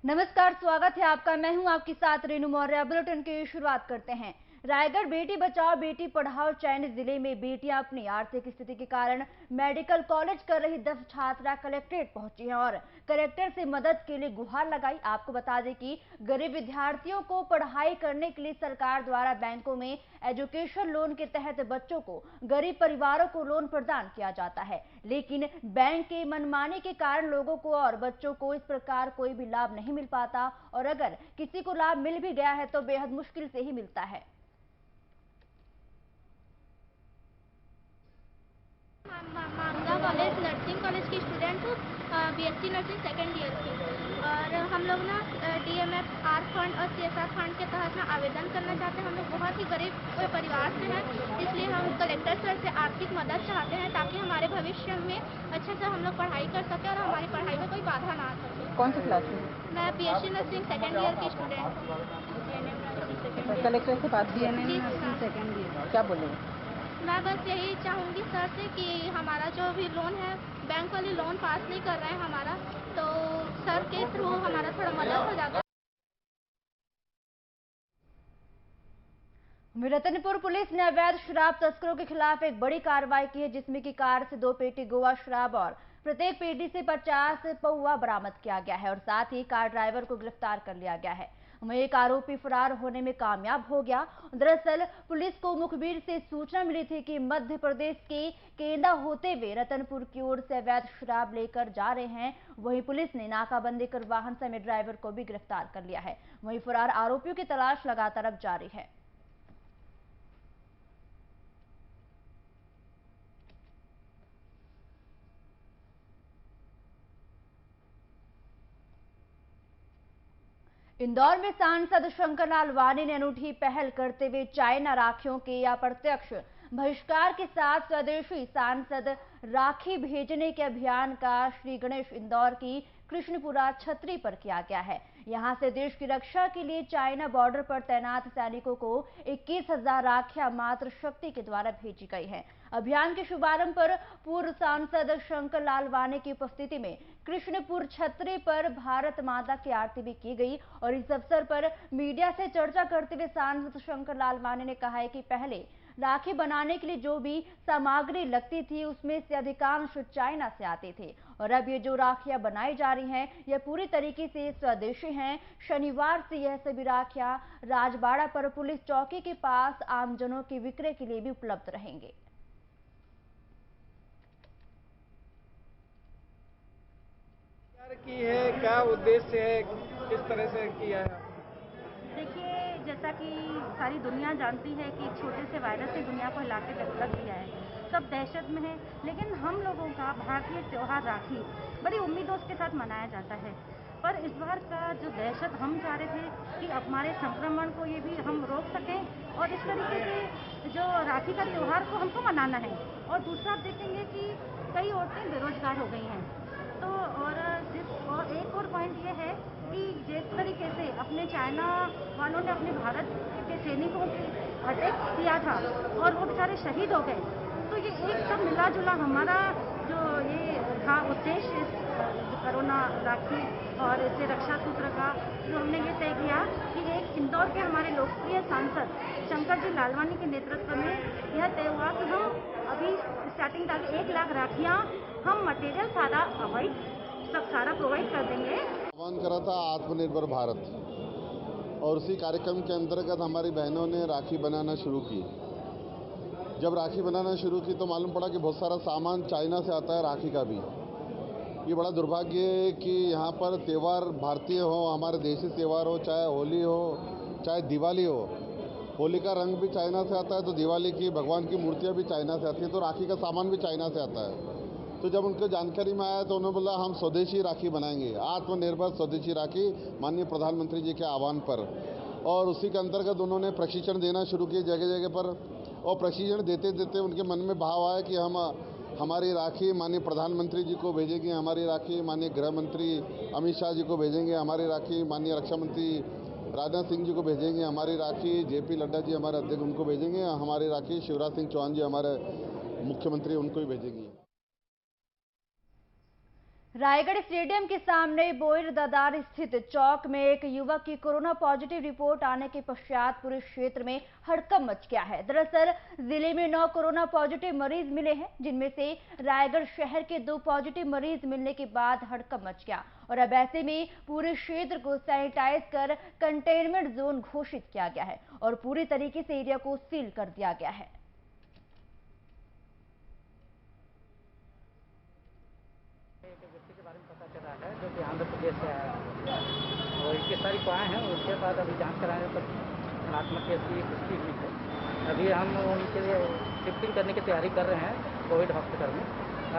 नमस्कार, स्वागत है आपका। मैं हूं आपके साथ रेणु मौर्य। बुलेटिन की शुरुआत करते हैं। रायगढ़ बेटी बचाओ बेटी पढ़ाओ चयनित जिले में बेटियां अपनी आर्थिक स्थिति के कारण मेडिकल कॉलेज कर रही 10 छात्रा कलेक्ट्रेट पहुंची हैं और कलेक्टर से मदद के लिए गुहार लगाई। आपको बता दें कि गरीब विद्यार्थियों को पढ़ाई करने के लिए सरकार द्वारा बैंकों में एजुकेशन लोन के तहत बच्चों को गरीब परिवारों को लोन प्रदान किया जाता है, लेकिन बैंक के मनमानी के कारण लोगों को और बच्चों को इस प्रकार कोई भी लाभ नहीं मिल पाता और अगर किसी को लाभ मिल भी गया है तो बेहद मुश्किल से ही मिलता है। मानगा कॉलेज नर्सिंग कॉलेज की स्टूडेंट हूँ, बीएससी नर्सिंग सेकेंड ईयर की। और हम लोग ना डीएमएफ आर फंड और सीएसआर फंड के तहत ना आवेदन करना चाहते हैं। हम लोग बहुत ही गरीब परिवार से हैं, इसलिए हम कलेक्टर सर से आर्थिक मदद चाहते हैं ताकि हमारे भविष्य में अच्छे से हम लोग पढ़ाई कर सकें और हमारी पढ़ाई में कोई बाधा ना आ सके। कौन सी क्लास में? मैं बीएससी नर्सिंग सेकेंड ईयर की स्टूडेंट हूँ। कलेक्टर से बात की? जी सर। सेकेंड ईयर क्या बोलेंगे? मैं बस यही चाहूँगी सर से कि हमारा जो भी लोन है, बैंक वाले लोन पास नहीं कर रहे हैं हमारा, तो सर के थ्रू हमारा थोड़ा मदद हो जाता है। रतनपुर पुलिस ने अवैध शराब तस्करों के खिलाफ एक बड़ी कार्रवाई की है, जिसमें की कार से 2 पेटी गोवा शराब और प्रत्येक पेटी से 50 पौवा बरामद किया गया है और साथ ही कार ड्राइवर को गिरफ्तार कर लिया गया है। वहीं एक आरोपी फरार होने में कामयाब हो गया। दरअसल पुलिस को मुखबिर से सूचना मिली थी कि मध्य प्रदेश के केंदा होते हुए रतनपुर की ओर से अवैध शराब लेकर जा रहे हैं। वहीं पुलिस ने नाकाबंदी कर वाहन समेत ड्राइवर को भी गिरफ्तार कर लिया है। वहीं फरार आरोपियों की तलाश लगातार अब जारी है। इंदौर में सांसद शंकर लालवानी ने अनूठी पहल करते हुए चाइना राखियों के अप्रत्यक्ष बहिष्कार के साथ स्वदेशी सांसद राखी भेजने के अभियान का श्री गणेश इंदौर की कृष्णपुरा छतरी पर किया गया है। यहां से देश की रक्षा के लिए चाइना बॉर्डर पर तैनात सैनिकों को 21,000 राखियां मातृ शक्ति के द्वारा भेजी गई हैं। अभियान के शुभारंभ पर पूर्व सांसद शंकर लालवानी की उपस्थिति में कृष्णपुर छतरी पर भारत माता की आरती भी की गई और इस अवसर पर मीडिया से चर्चा करते हुए सांसद शंकर लालवानी ने कहा है कि पहले राखी बनाने के लिए जो भी सामग्री लगती थी उसमें से अधिकांश चाइना से आते थे और अब ये जो राखियां बनाई जा रही हैं यह पूरी तरीके से स्वदेशी हैं। शनिवार से यह सभी राखियां राजबाड़ा पर पुलिस चौकी के पास आमजनों के विक्रय के लिए भी उपलब्ध रहेंगे। की है, क्या उद्देश्य है, किस तरह से किया है? देखिए, जैसा कि सारी दुनिया जानती है कि एक छोटे से वायरस ने दुनिया को हिला के रख दिया है, सब दहशत में है, लेकिन हम लोगों का भारतीय त्यौहार राखी बड़ी उम्मीदों के साथ मनाया जाता है। पर इस बार का जो दहशत हम चाह रहे थे कि हमारे संक्रमण को ये भी हम रोक सकें और इस तरीके से जो राखी का त्यौहार को हमको मनाना है। और दूसरा आप देखेंगे कि कई औरतें बेरोजगार हो गई हैं, तो और एक और पॉइंट ये है कि जिस तरीके से अपने चाइना वालों ने अपने भारत के सैनिकों की अटैक किया था और वो बेचारे शहीद हो गए, तो ये एक सब मिला जुला हमारा जो ये था उद्देश्य कोरोना राखी और इससे रक्षा सूत्र का, जो हमने ये तय किया कि एक इंदौर के हमारे लोकप्रिय सांसद शंकर जी लालवानी के नेतृत्व में यह तय हुआ कि हम अभी स्टार्टिंग तक 1 लाख राखियाँ हम मटेरियल सारा प्रोवाइड कर देंगे। आह्वान करा था आत्मनिर्भर भारत और उसी कार्यक्रम के अंतर्गत हमारी बहनों ने राखी बनाना शुरू की। जब राखी बनाना शुरू की तो मालूम पड़ा कि बहुत सारा सामान चाइना से आता है राखी का भी। ये बड़ा दुर्भाग्य है कि यहाँ पर त्यौहार भारतीय हो, हमारे देशी त्यौहार हो, चाहे होली हो चाहे दिवाली हो, होली का रंग भी चाइना से आता है तो दिवाली की भगवान की मूर्तियाँ भी चाइना से आती है, तो राखी का सामान भी चाइना से आता है। तो जब उनको जानकारी में आया तो उन्होंने बोला हम स्वदेशी राखी बनाएंगे, आत्मनिर्भर स्वदेशी राखी, माननीय प्रधानमंत्री जी के आह्वान पर। और उसी के अंतर्गत उन्होंने प्रशिक्षण देना शुरू किए जगह जगह पर और प्रशिक्षण देते देते उनके मन में भाव आया कि हम हमारी राखी माननीय प्रधानमंत्री जी को भेजेंगे, हमारी राखी माननीय गृह मंत्री अमित शाह जी को भेजेंगे, हमारी राखी माननीय रक्षा मंत्री राजनाथ सिंह जी को भेजेंगे, हमारी राखी जेपी नड्डा जी हमारे अध्यक्ष उनको भेजेंगे, हमारी राखी शिवराज सिंह चौहान जी हमारे मुख्यमंत्री उनको ही भेजेंगे। रायगढ़ स्टेडियम के सामने बोईर ददार स्थित चौक में एक युवक की कोरोना पॉजिटिव रिपोर्ट आने के पश्चात पूरे क्षेत्र में हड़कंप मच गया है। दरअसल जिले में 9 कोरोना पॉजिटिव मरीज मिले हैं, जिनमें से रायगढ़ शहर के 2 पॉजिटिव मरीज मिलने के बाद हड़कंप मच गया और अब ऐसे में पूरे क्षेत्र को सैनिटाइज कर कंटेनमेंट जोन घोषित किया गया है और पूरी तरीके से एरिया को सील कर दिया गया है। व्यक्ति के बारे में पता चला है जो कि आंध्र प्रदेश से आया है और इनकी सारी पाए हैं। उसके बाद अभी जांच कराने पर धनात्मक केस की पुष्टि हुई है। अभी हम उनके लिए शिफ्टिंग करने की तैयारी कर रहे हैं कोविड हॉस्पिटल में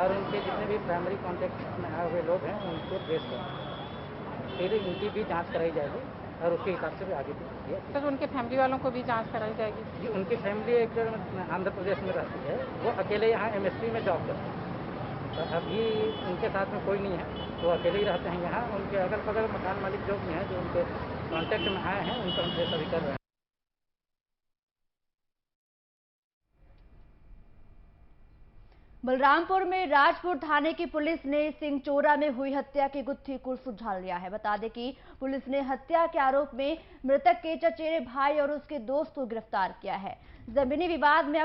और उनके जितने भी प्राइमरी कॉन्टैक्ट में आए हुए लोग हैं उनको ट्रेस करें, फिर उनकी भी जाँच कराई जाएगी और उसके हिसाब से भी आगे भी सर उनके फैमिली वालों को भी जांच कराई जाएगी? जी, उनकी फैमिली एक आंध्र प्रदेश में रहती है, वो अकेले यहाँ MSP में जॉब करते हैं। तो अभी उनके साथ में कोई नहीं है, वो अकेले ही रहते हैं यहाँ। उनके अगल बगल मकान मालिक जो भी हैं जो उनके कांटेक्ट में आए हैं उनका हम ट्रेस अभी कर रहे हैं। बलरामपुर में राजपुर थाने की पुलिस ने सिंगचोरा में हुई हत्या की गुत्थी को सुलझा लिया है। बता दें कि पुलिस ने हत्या के आरोप में मृतक के चचेरे भाई और उसके दोस्त को गिरफ्तार किया है। जमीनी विवाद में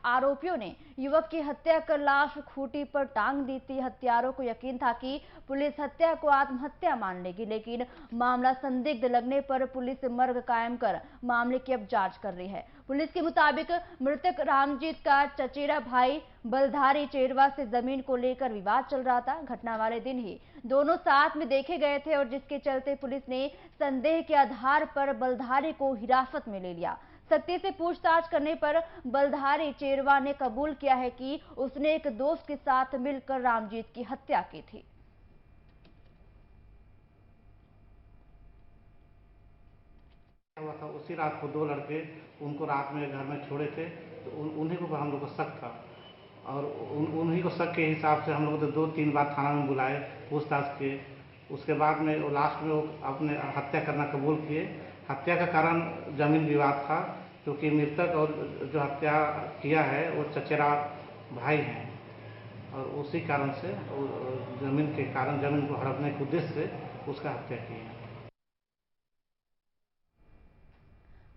आरोपियों ने युवक की हत्या कर लाश खूंटी पर टांग दी थी। हत्यारों को यकीन था कि पुलिस हत्या को आत्महत्या मान लेगी, लेकिन मामला संदिग्ध लगने पर पुलिस मर्ग कायम कर मामले की अब जांच कर रही है। पुलिस के मुताबिक मृतक रामजीत का चचेरा भाई बलधारी चेरवा से जमीन को लेकर विवाद चल रहा था। घटना वाले दिन ही दोनों साथ में देखे गए थे और जिसके चलते पुलिस ने संदेह के आधार पर बलधारी को हिरासत में ले लिया। सख्ती से पूछताछ करने पर बलधारी चेरवा ने कबूल किया है कि उसने एक दोस्त के साथ मिलकर रामजीत की हत्या की थी। हुआ था उसी रात को 2 लड़के उनको रात में घर में छोड़े थे, तो उन्हीं को हम लोग को शक था और उन्हीं को शक के हिसाब से हम लोग तो 2-3 बार थाना में बुलाए, पूछताछ किए। उसके बाद में वो लास्ट में वो अपने हत्या करना कबूल किए। हत्या का कारण जमीन विवाद था, क्योंकि मृतक और जो हत्या किया है वो चचेरा भाई हैं और उसी कारण से जमीन के कारण जमीन को हड़पने के उद्देश्य से उसका हत्या की है।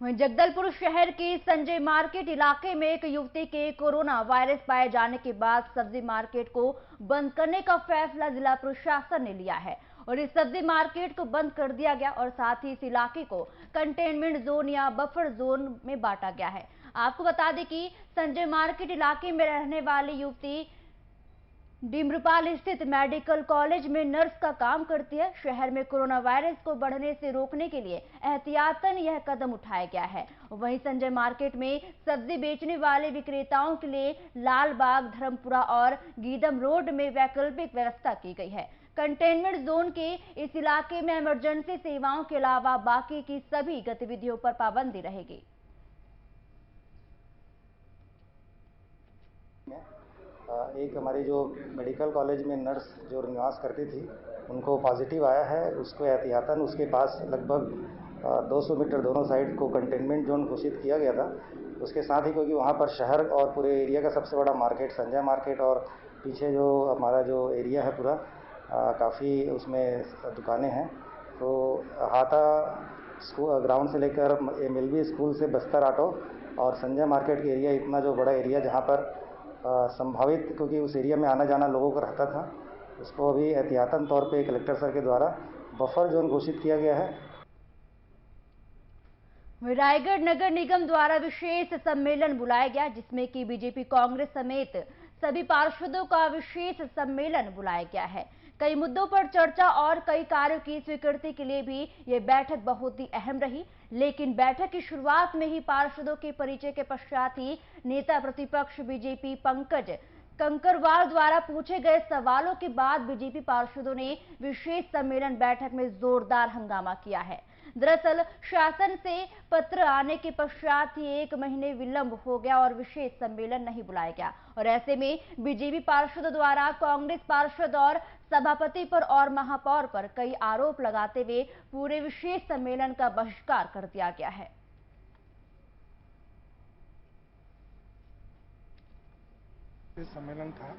वहीं जगदलपुर शहर के संजय मार्केट इलाके में एक युवती के कोरोना वायरस पाए जाने के बाद सब्जी मार्केट को बंद करने का फैसला जिला प्रशासन ने लिया है और इस सब्जी मार्केट को बंद कर दिया गया और साथ ही इस इलाके को कंटेनमेंट जोन या बफर जोन में बांटा गया है। आपको बता दें कि संजय मार्केट इलाके में रहने वाली युवती डिमरूपाल स्थित मेडिकल कॉलेज में नर्स का काम करती है। शहर में कोरोना वायरस को बढ़ने से रोकने के लिए एहतियातन यह कदम उठाया गया है। वहीं संजय मार्केट में सब्जी बेचने वाले विक्रेताओं के लिए लालबाग, धर्मपुरा और गीदम रोड में वैकल्पिक व्यवस्था की गई है। कंटेनमेंट जोन के इस इलाके में इमरजेंसी सेवाओं के अलावा बाकी की सभी गतिविधियों पर पाबंदी रहेगी। एक हमारी जो मेडिकल कॉलेज में नर्स जो निवास करती थी उनको पॉजिटिव आया है। उसको एहतियातन उसके पास लगभग 200 मीटर दोनों साइड को कंटेनमेंट जोन घोषित किया गया था। उसके साथ ही क्योंकि वहाँ पर शहर और पूरे एरिया का सबसे बड़ा मार्केट संजय मार्केट और पीछे जो हमारा जो एरिया है पूरा काफ़ी उसमें दुकानें हैं, तो हाथा स्कूल ग्राउंड से लेकर MLB स्कूल से बस्तर ऑटो और संजय मार्केट के एरिया इतना जो बड़ा एरिया जहाँ पर संभावित क्योंकि उस एरिया में आना जाना लोगों को रहता था, उसको अभी एहतियातन तौर पे कलेक्टर सर के द्वारा बफर जोन घोषित किया गया है। रायगढ़ नगर निगम द्वारा विशेष सम्मेलन बुलाया गया, जिसमें कि बीजेपी, कांग्रेस समेत सभी पार्षदों का विशेष सम्मेलन बुलाया गया है। कई मुद्दों पर चर्चा और कई कार्यों की स्वीकृति के लिए भी ये बैठक बहुत ही अहम रही, लेकिन बैठक की शुरुआत में ही पार्षदों के परिचय के पश्चात ही नेता प्रतिपक्ष बीजेपी पंकज कंकरवाल द्वारा पूछे गए सवालों के बाद बीजेपी पार्षदों ने विशेष सम्मेलन बैठक में जोरदार हंगामा किया है। दरअसल शासन से पत्र आने के पश्चात ही 1 महीने विलंब हो गया और विशेष सम्मेलन नहीं बुलाया गया और ऐसे में बीजेपी पार्षदों द्वारा कांग्रेस पार्षद और सभापति पर और महापौर पर कई आरोप लगाते हुए पूरे विशेष सम्मेलन का बहिष्कार कर दिया गया है। सम्मेलन था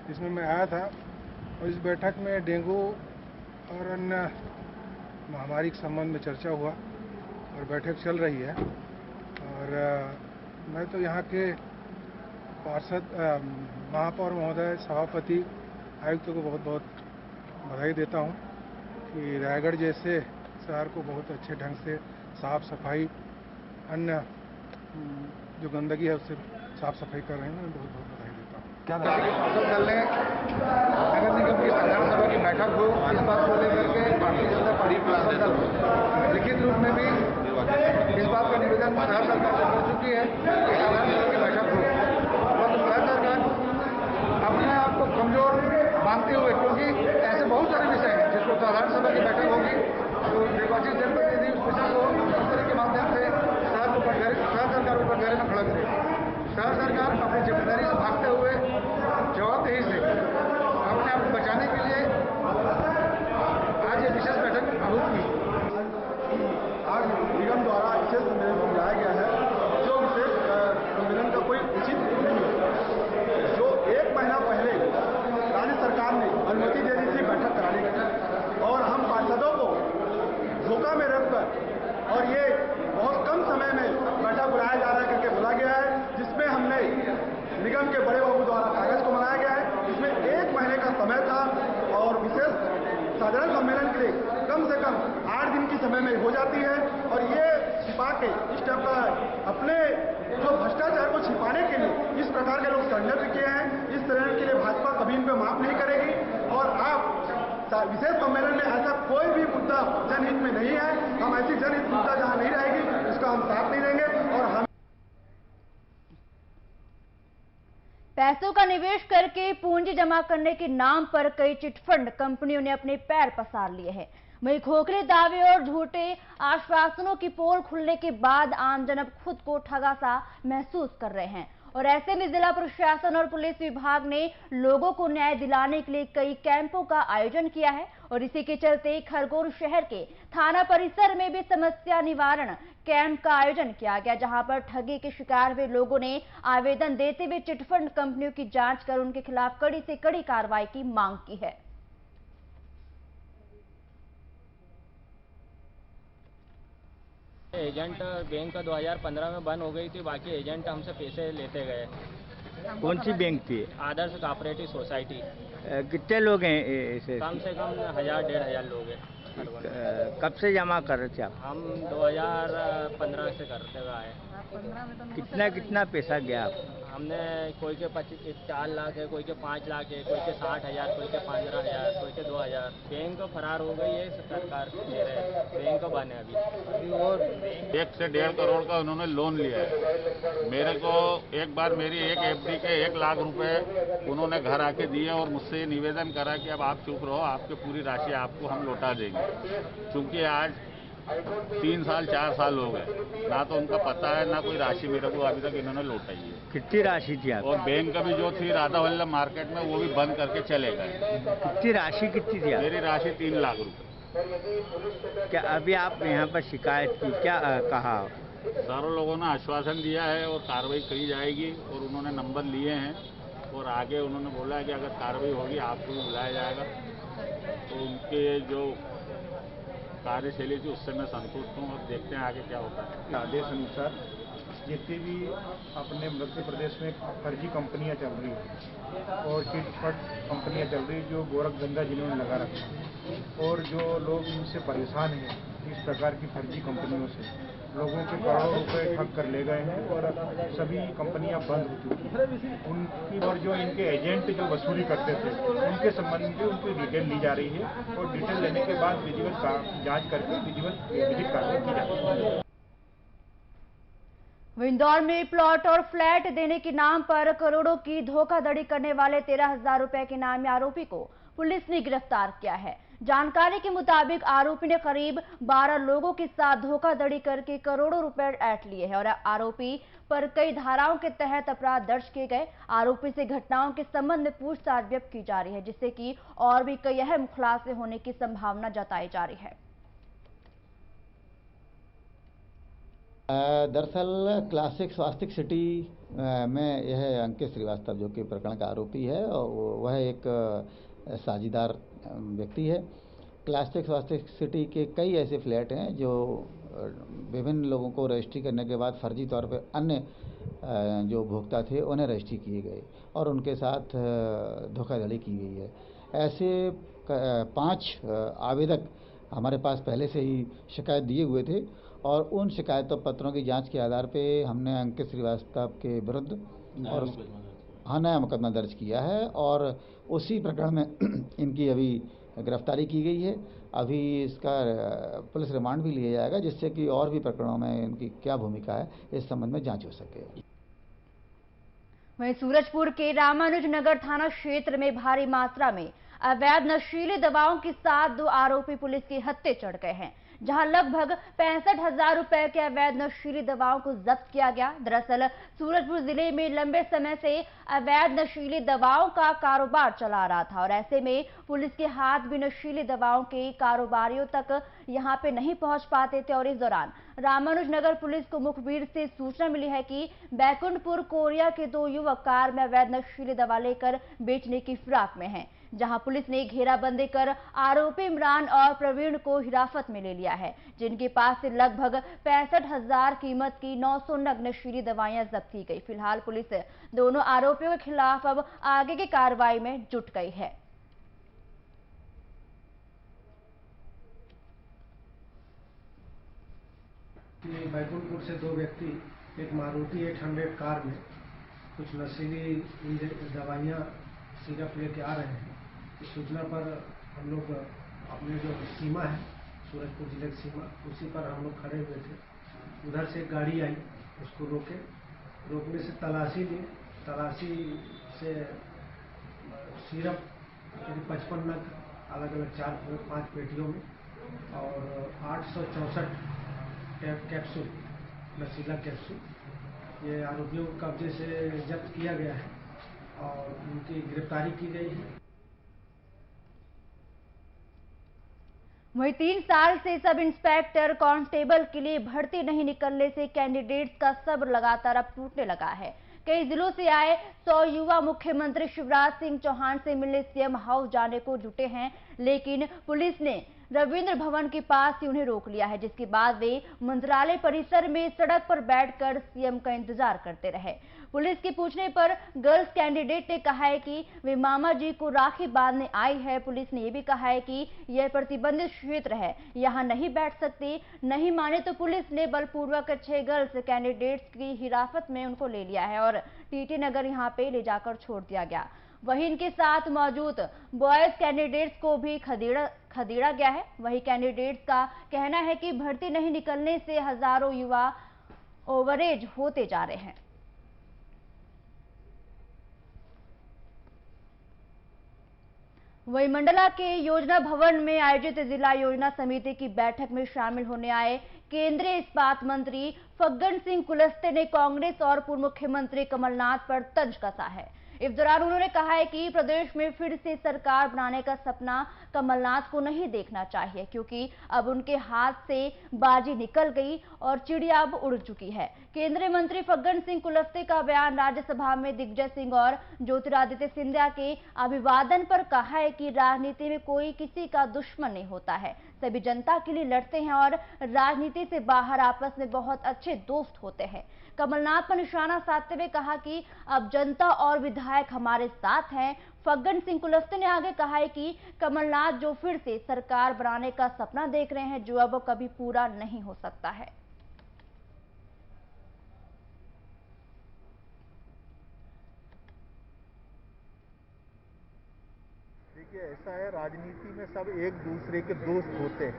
जिसमें मैं आया था और इस बैठक में डेंगू और अन्य महामारी के संबंध में चर्चा हुआ और बैठक चल रही है। और मैं तो यहाँ के पार्षद महापौर महोदय, सभापति, आयुक्त को बहुत बहुत बधाई देता हूँ कि रायगढ़ जैसे शहर को बहुत अच्छे ढंग से साफ सफाई, अन्य जो गंदगी है उससे साफ सफाई कर रहे हैं। मैं बहुत बहुत बधाई देता हूँ। क्या फसल दल ने नगर निगम की साधारण सभा की बैठक हो, इस बात को लेकर के भारतीय जनता पार्टी फसल दल लिखित रूप में भी इस बात का निवेदन शहर सरकार से कर चुकी है कि साधारण सभा की बैठक हो। परंतु शहर सरकार अपने आप को कमजोर मानते हुए, क्योंकि ऐसे बहुत सारे विषय हैं जिसको साधारण सभा की बैठक होगी तो निर्वाचित जनप्रतिनिधि उस विषय को मंत्री के माध्यम से शहर सरकार को कटघरे में खड़ा करेगी। शहर सरकार अपनी जिम्मेदारी से भागते हुए जवाबदेही से अपने आप को बचाने के लिए आज ये विशेष बैठक आहूत की। आज निगम द्वारा विशेष सम्मेलन को बुलाया गया है, जो विशेष सम्मेलन का कोई उचित नहीं है। जो 1 महीना पहले राज्य सरकार ने अनुमति दे दी थी बैठक कराने की, और हम पार्षदों को धोखा में रखकर और ये बहुत कम समय में बैठक बुलाया जा रहा है करके बोला गया है, जिसमें हमने निगम के बड़े बाबू द्वारा कागज को बनाया गया है, जिसमें 1 महीने का समय था और विशेष साधारण सम्मेलन के लिए कम से कम 8 दिन की समय में हो जाती है। और ये छिपा के इस टाइप का अपने जो भ्रष्टाचार को छिपाने के लिए इस प्रकार के लोग षड्यंत्र किए हैं। इस तरह के लिए भाजपा कभी इन पे माफ नहीं करेगी। और आप विशेष सम्मेलन में ऐसा कोई भी मुद्दा जनहित में नहीं है। हम ऐसी जनहित मुद्दा जहां नहीं रहेगी उसका हम साथ नहीं देंगे। और हम पैसों का निवेश करके पूंजी जमा करने के नाम पर कई चिटफंड कंपनियों ने अपने पैर पसार लिए हैं। वहीं खोखले दावे और झूठे आश्वासनों की पोल खुलने के बाद आमजन अब खुद को ठगा सा महसूस कर रहे हैं। और ऐसे में जिला प्रशासन और पुलिस विभाग ने लोगों को न्याय दिलाने के लिए कई कैंपों का आयोजन किया है। और इसी के चलते खरगोन शहर के थाना परिसर में भी समस्या निवारण कैंप का आयोजन किया गया, जहां पर ठगी के शिकार हुए लोगों ने आवेदन देते हुए चिटफंड कंपनियों की जांच कर उनके खिलाफ कड़ी से कड़ी कार्रवाई की मांग की है। एजेंट बैंक 2015 में बंद हो गई थी, बाकी एजेंट हमसे पैसे लेते गए। कौन सी बैंक थी? आदर्श कोऑपरेटिव सोसाइटी। कितने लोग हैं इसे? कम से कम 1000-1500 लोग हैं। कब से जमा कर रहे थे आप? हम 2015 से करते हुए आए। कितना पैसा गया आप? हमने कोई के 4 लाख है, कोई के 5 लाख है, कोई के 60,000, कोई के 15,000, कोई के 2,000। बैंक फरार हो गई है, सरकार दे रहे हैं, बैंक बने अभी। और 1 से 1.5 करोड़ का उन्होंने लोन लिया है। मेरे को एक बार मेरी एक एफडी के 1 लाख रुपए उन्होंने घर आके दिए और मुझसे ये निवेदन करा कि अब आप चुप रहो, आपकी पूरी राशि आपको हम लौटा देंगे। चूँकि आज 3 साल 4 साल हो गए, ना तो उनका पता है ना कोई राशि मेरे को अभी तक इन्होंने लौटाई है। कितनी राशि थी आप? और बैंक का भी जो थी राधा वल्लभ मार्केट में, वो भी बंद करके चले गए। कितनी राशि कितनी थी? मेरी राशि 3 लाख रुपए। क्या अभी आप यहाँ पर शिकायत की, क्या कहा? सारों लोगों ने आश्वासन दिया है और कार्रवाई करी जाएगी और उन्होंने नंबर लिए हैं और आगे उन्होंने बोला है कि अगर कार्रवाई होगी आपको भी बुलाया जाएगा। तो उनके जो कार्यशैली थी उससे मैं संतुष्ट हूँ और देखते हैं आगे क्या होता है। आदेश अनुसार जितनी भी अपने मध्य प्रदेश में फर्जी कंपनियां चल रही हैं और चिटफंड कंपनियां चल रही जो गोरखधंधा जिन्होंने लगा रखा है, और जो लोग इनसे परेशान हैं इस प्रकार की फर्जी कंपनियों से, लोगों के करोड़ों रुपए ठग कर ले गए हैं और सभी कंपनियां बंद हो चुकी हैं। उनकी और जो इनके एजेंट जो वसूली करते थे उनके संबंध में उनकी डिटेल ली जा रही है और डिटेल लेने के बाद विधिवत जांच करके विधिक कार्रवाई की जाती है। इंदौर में प्लॉट और फ्लैट देने के नाम पर करोड़ों की धोखाधड़ी करने वाले 13,000 रुपए के नामी आरोपी को पुलिस ने गिरफ्तार किया है। जानकारी के मुताबिक आरोपी ने करीब 12 लोगों के साथ धोखाधड़ी करके करोड़ों रुपए ऐंठ लिए हैं और आरोपी पर कई धाराओं के तहत अपराध दर्ज किए गए। आरोपी से घटनाओं के संबंध में पूछताछ व्यक्त की जा रही है, जिससे कि और भी कई अहम खुलासे होने की संभावना जताई जा रही है। दरअसल क्लासिक स्वास्तिक सिटी में यह अंकित श्रीवास्तव जो कि प्रकरण का आरोपी है, और वह एक साझेदार व्यक्ति है। क्लासिक स्वास्थ्य सिटी के कई ऐसे फ्लैट हैं जो विभिन्न लोगों को रजिस्ट्री करने के बाद फर्जी तौर पर अन्य जो उपभोक्ता थे उन्हें रजिस्ट्री किए गए और उनके साथ धोखाधड़ी की गई है। ऐसे 5 आवेदक हमारे पास पहले से ही शिकायत दिए हुए थे और उन शिकायतों पत्रों की जांच के आधार पे हमने अंकित श्रीवास्तव के विरुद्ध नया मुकदमा दर्ज किया है और उसी प्रकरण में इनकी अभी गिरफ्तारी की गई है। अभी इसका पुलिस रिमांड भी लिया जाएगा जिससे कि और भी प्रकरणों में इनकी क्या भूमिका है इस संबंध में जांच हो सके। वहीं सूरजपुर के रामानुजनगर थाना क्षेत्र में भारी मात्रा में अवैध नशीली दवाओं के साथ 2 आरोपी पुलिस के हत्थे चढ़ गए हैं, जहां लगभग 65,000 रुपए के अवैध नशीली दवाओं को जब्त किया गया। दरअसल सूरजपुर जिले में लंबे समय से अवैध नशीली दवाओं का कारोबार चला रहा था और ऐसे में पुलिस के हाथ भी नशीली दवाओं के कारोबारियों तक यहां पे नहीं पहुंच पाते थे और इस दौरान रामानुजनगर पुलिस को मुखबिर से सूचना मिली है कि बैकुंठपुर कोरिया के 2 युवक कार में अवैध नशीली दवा लेकर बेचने की फिराक में हैं, जहां पुलिस ने घेराबंदी कर आरोपी इमरान और प्रवीण को हिरासत में ले लिया है, जिनके पास से लगभग 65,000 कीमत की 900 नग नशीली दवाइयां जब्त की गई। फिलहाल पुलिस दोनों आरोपियों के खिलाफ अब आगे की कार्रवाई में जुट गई है। बैकुंठपुर से 2 व्यक्ति एक मारुति 800 कार में कुछ नशीली दवाइयाँ सिरप लेके आ रहे हैं। इस सूचना पर हम लोग अपने जो सीमा है सूरजपुर जिले की सीमा उसी पर हम लोग खड़े हुए थे। उधर से एक गाड़ी आई, उसको रोकने से तलाशी ली। तलाशी से सिरप 55 नग अलग अलग 4-5 पेटियों में और 864 कैप्सूल नशीला कैप्सूल ये आरोपियों को कब्जे से जब्त किया गया है और उनकी गिरफ्तारी की गई है। वहीं 3 साल से सब इंस्पेक्टर कांस्टेबल के लिए भर्ती नहीं निकलने से कैंडिडेट्स का सब्र लगातार अब टूटने लगा है। कई जिलों से आए 100 युवा मुख्यमंत्री शिवराज सिंह चौहान से मिलने सीएम हाउस जाने को जुटे हैं, लेकिन पुलिस ने रविंद्र भवन के पास ही उन्हें रोक लिया है, जिसके बाद वे मंत्रालय परिसर में सड़क पर बैठकर सीएम का इंतजार करते रहे। पुलिस के पूछने पर गर्ल्स कैंडिडेट ने कहा है कि वे मामा जी को राखी बांधने आई है। पुलिस ने यह भी कहा है कि यह प्रतिबंधित क्षेत्र है, यहां नहीं बैठ सकती। नहीं माने तो पुलिस ने बलपूर्वक 6 गर्ल्स कैंडिडेट्स की हिरासत में उनको ले लिया है और टीटी नगर यहां पे ले जाकर छोड़ दिया गया। वहीं इनके साथ मौजूद बॉयज कैंडिडेट्स को भी खदेड़ा गया है। वहीं कैंडिडेट्स का कहना है कि भर्ती नहीं निकलने से हजारों युवा ओवरेज होते जा रहे हैं। वहीं मंडला के योजना भवन में आयोजित जिला योजना समिति की बैठक में शामिल होने आए केंद्रीय इस्पात मंत्री फग्गन सिंह कुलस्ते ने कांग्रेस और पूर्व मुख्यमंत्री कमलनाथ पर तंज कसा है। इस दौरान उन्होंने कहा है कि प्रदेश में फिर से सरकार बनाने का सपना कमलनाथ को नहीं देखना चाहिए, क्योंकि अब उनके हाथ से बाजी निकल गई और चिड़िया अब उड़ चुकी है। केंद्रीय मंत्री फग्गन सिंह कुलस्ते का बयान राज्यसभा में दिग्विजय सिंह और ज्योतिरादित्य सिंधिया के अभिवादन पर कहा है कि राजनीति में कोई किसी का दुश्मन नहीं होता है, सभी जनता के लिए लड़ते हैं और राजनीति से बाहर आपस में बहुत अच्छे दोस्त होते हैं। कमलनाथ पर निशाना साधते हुए कहा कि अब जनता और विधायक हमारे साथ हैं। फग्गन सिंह कुलस्ते ने आगे कहा है कि कमलनाथ जो फिर से सरकार बनाने का सपना देख रहे हैं, जो अब कभी पूरा नहीं हो सकता है। देखिए, ऐसा है, राजनीति में सब एक दूसरे के दोस्त होते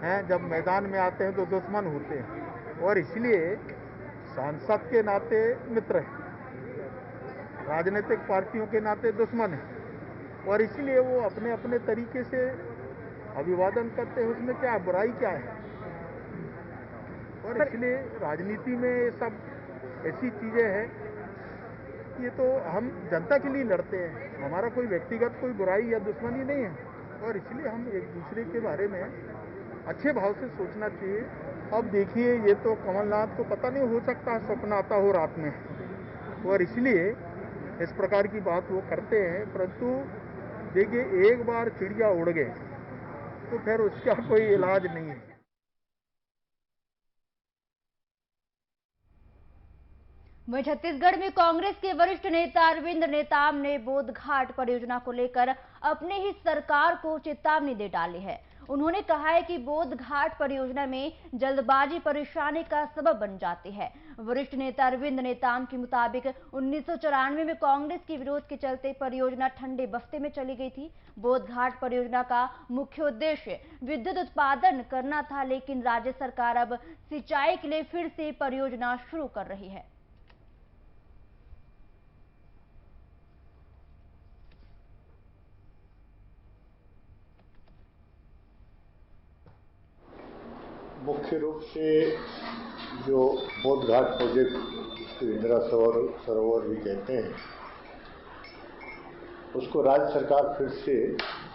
हैं, जब मैदान में आते हैं तो दुश्मन होते हैं और इसलिए सांसद के नाते मित्र है, राजनीतिक पार्टियों के नाते दुश्मन है और इसलिए वो अपने अपने तरीके से अभिवादन करते हैं। उसमें क्या बुराई क्या है? और इसलिए राजनीति में ये सब ऐसी चीज़ें हैं, ये तो हम जनता के लिए लड़ते हैं, हमारा कोई व्यक्तिगत कोई बुराई या दुश्मनी नहीं है और इसलिए हम एक दूसरे के बारे में अच्छे भाव से सोचना चाहिए। अब देखिए, ये तो कमलनाथ को पता नहीं, हो सकता है स्वप्न आता हो रात में और इसलिए इस प्रकार की बात वो करते हैं, परंतु देखिए एक बार चिड़िया उड़ गए तो फिर उसका कोई इलाज नहीं है। वहीं छत्तीसगढ़ में कांग्रेस के वरिष्ठ नेता अरविंद नेताम ने बोधघाट परियोजना को लेकर अपने ही सरकार को चेतावनी दे डाली है। उन्होंने कहा है कि बोधघाट परियोजना में जल्दबाजी परेशानी का सबब बन जाती है। वरिष्ठ नेता अरविंद नेताम के मुताबिक 1994 में कांग्रेस के विरोध के चलते परियोजना ठंडे बस्ते में चली गई थी। बोधघाट परियोजना का मुख्य उद्देश्य विद्युत उत्पादन करना था, लेकिन राज्य सरकार अब सिंचाई के लिए फिर से परियोजना शुरू कर रही है। मुख्य रूप से जो बोधघाट प्रोजेक्ट, जिसको इंदिरा सरोवर भी कहते हैं, उसको राज्य सरकार फिर से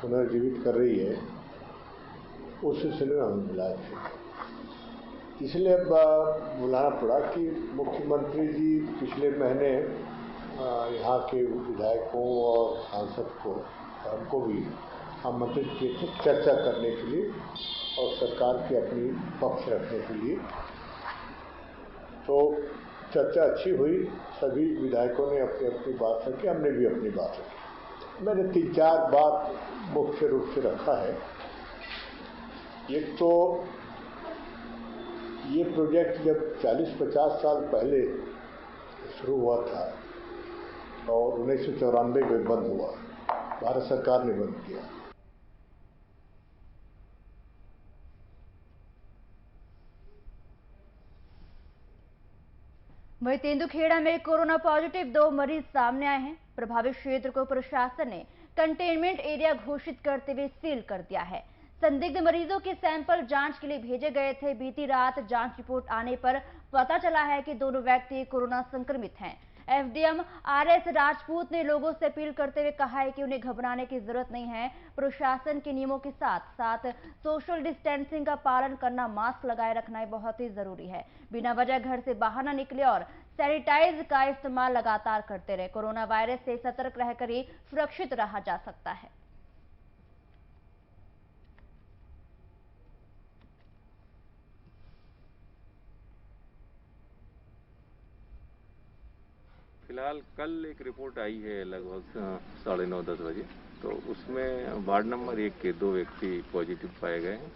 पुनर्जीवित कर रही है। उस सिलसिले में हमें मिला थे, इसलिए अब बुलाना पड़ा कि मुख्यमंत्री जी पिछले महीने यहाँ के विधायकों और सांसद को, हमको भी आमंत्रित किए थे चर्चा करने के लिए और सरकार के अपनी पक्ष रखने के लिए। तो चर्चा अच्छी हुई, सभी विधायकों ने अपनी अपनी बात रखी, हमने भी अपनी बात रखी। मैंने 3-4 बात मुख्य रूप से रखा है। एक तो ये प्रोजेक्ट जब 40-50 साल पहले शुरू हुआ था और 1994 में बंद हुआ, भारत सरकार ने बंद किया। वहीं तेंदुखेड़ा में कोरोना पॉजिटिव 2 मरीज सामने आए हैं। प्रभावित क्षेत्र को प्रशासन ने कंटेनमेंट एरिया घोषित करते हुए सील कर दिया है। संदिग्ध मरीजों के सैंपल जांच के लिए भेजे गए थे। बीती रात जांच रिपोर्ट आने पर पता चला है कि दोनों व्यक्ति कोरोना संक्रमित हैं। एसडीएम आरएस राजपूत ने लोगों से अपील करते हुए कहा है कि उन्हें घबराने की जरूरत नहीं है। प्रशासन के नियमों के साथ साथ सोशल डिस्टेंसिंग का पालन करना, मास्क लगाए रखना बहुत ही जरूरी है। बिना वजह घर से बाहर न निकले और सैनिटाइज का इस्तेमाल लगातार करते रहे। कोरोना वायरस से सतर्क रहकर ही सुरक्षित रहा जा सकता है। फिलहाल कल एक रिपोर्ट आई है लगभग 9:30-10 बजे, तो उसमें वार्ड नंबर 1 के 2 व्यक्ति पॉजिटिव पाए गए हैं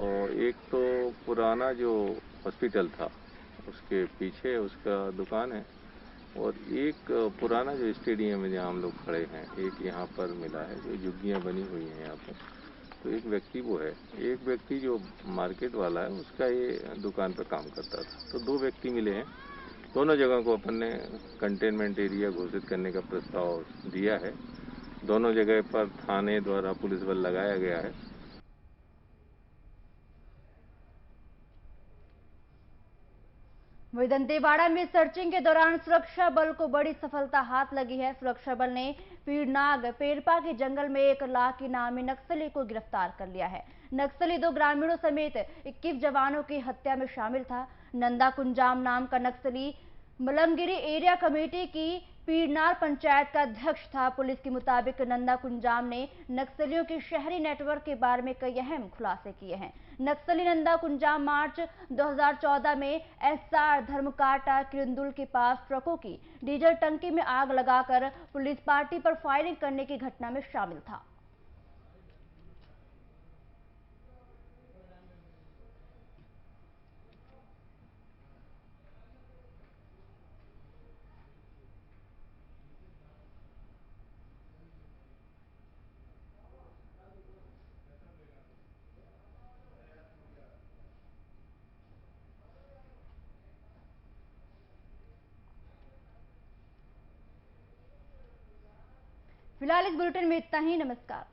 और एक तो पुराना जो हॉस्पिटल था उसके पीछे उसका दुकान है और एक पुराना जो स्टेडियम है जहाँ हम लोग खड़े हैं, एक यहाँ पर मिला है जो झुग्गियाँ बनी हुई हैं यहाँ पर। तो एक व्यक्ति वो है, एक व्यक्ति जो मार्केट वाला है उसका ये दुकान पर काम करता था। तो 2 व्यक्ति मिले हैं। दोनों जगह को अपन ने कंटेनमेंट एरिया घोषित करने का प्रस्ताव दिया है। दोनों जगह पर थाने द्वारा पुलिस बल लगाया गया है। वहीं दंतेवाड़ा में सर्चिंग के दौरान सुरक्षा बल को बड़ी सफलता हाथ लगी है। सुरक्षा बल ने पीरनाग पेरपा के जंगल में 1 लाख इनामी नक्सली को गिरफ्तार कर लिया है। नक्सली 2 ग्रामीणों समेत 21 जवानों की हत्या में शामिल था। नंदा कुंजाम नाम का नक्सली मलंगगिरी एरिया कमेटी की पीरनार पंचायत का अध्यक्ष था। पुलिस के मुताबिक नंदा कुंजाम ने नक्सलियों के शहरी नेटवर्क के बारे में कई अहम खुलासे किए हैं। नक्सली नंदा कुंजाम मार्च 2014 में एसआर धर्मकाटा किरंदुल के पास ट्रकों की डीजल टंकी में आग लगाकर पुलिस पार्टी पर फायरिंग करने की घटना में शामिल था। फिलहाल इस बुलेटिन में इतना ही। नमस्कार।